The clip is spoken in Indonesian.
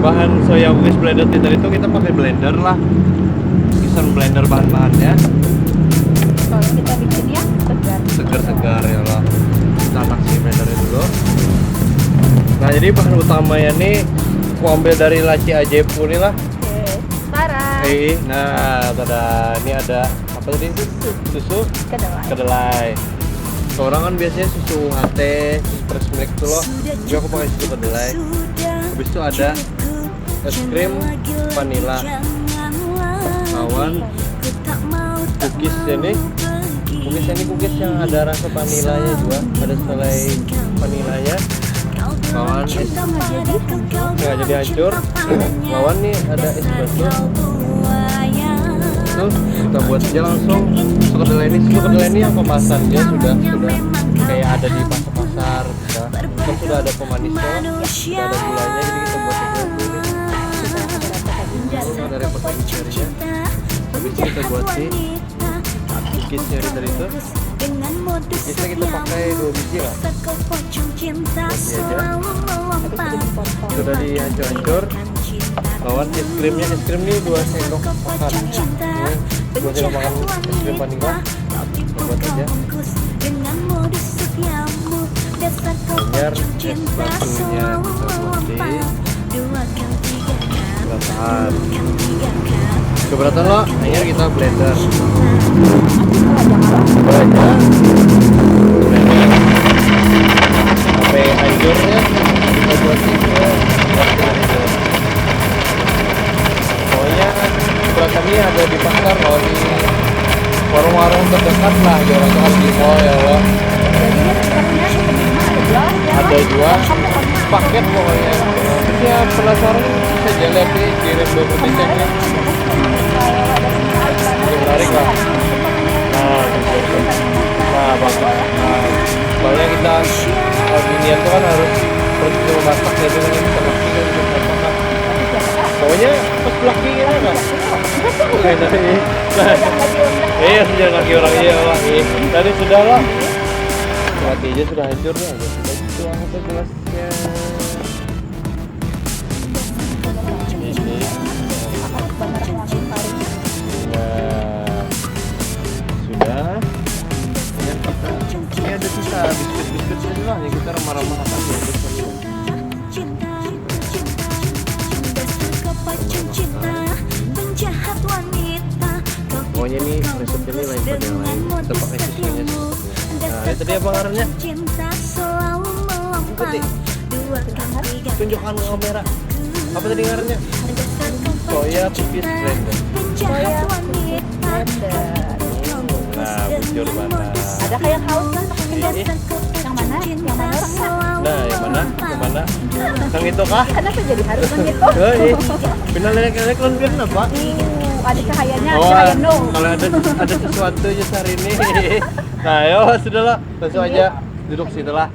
bahan soya cookies blended tinder itu kita pakai blender lah, kisar blender bahan-bahannya. Kalau kita bikin ya Segar ya lah. Kita anak si blendernya dulu. Nah jadi bahan utamanya nih aku ambil dari laci ajaibku nih lah. oke parah Nah tada ini ada apa tadi? Susu kedelai. Seorang kan biasanya susu UHT, susu fresh milk tuh loh. Jadi aku pakai susu kedelai. Habis itu ada es krim vanilla, kawan cookies ini. Cookies yang ada rasa vanilanya juga, ada selai vanilanya. Kawan es nggak jadi hancur. Kawan nih ada es batu. Tuh kita buat aja langsung. Susu kedelai ini yang kemasan dia sudah kayak ada di pasar-pasar. Kan sudah ada pemanisnya, sudah ada gulanya, jadi kita buat aja dulu. Ada repot lagi carinya. Habis itu kita buat sih cookiesnya dari itu. Cookiesnya kita pakai 2 biji lah. Biji aja. Sudah dihancur-hancur. Lawan es krim nih 2 sendok makan. Ini 2 sendok makan es krim vanilla. Kita buat aja. Biar es batunya kita buat keberatan. Keberatan lo, akhirnya kita blender. Aja. Sampai hancurnya kita buat itu. Pokoknya keberatan ada di pasar loh, di warung-warung terdekat lah, jualan di mall ya loh. Ada jual paket pokoknya. Ya penasaran bisa jalan nih, kirim 20 desainnya. Menarik lah. Nah bagus. Soalnya kita ginian tuh kan harus terus masak ya, dengan bisa masak dan bisa masak. Pokoknya pas laki ini kan. Iya sejak kaki orang iya lah. Tadi sudah lah. Mati aja sudah hancur nih. Sudah gitu apa gelasnya. Sudah. Ini ada sisa biskuit saja lah yang kita remah-remah akan pokoknya ini resepnya ini lain pada yang lain. Kita pakai susunya. Nah itu dia bahannya. Ikuti. Tunjukkan ke kamera. Apa tadi ngarannya? Soya cookies blender. Nah, bujur mana? Ada kayak haus kan pakai blender. Yang mana? Nah, yang mana? Yang itu kah? Kenapa jadi harus begitu? Benar lelek kan apa? Ada cahayanya, Oh, cahaya no. kalau ada sesuatu aja hari ini. Nah, yo sudahlah, langsung aja duduk situ lah.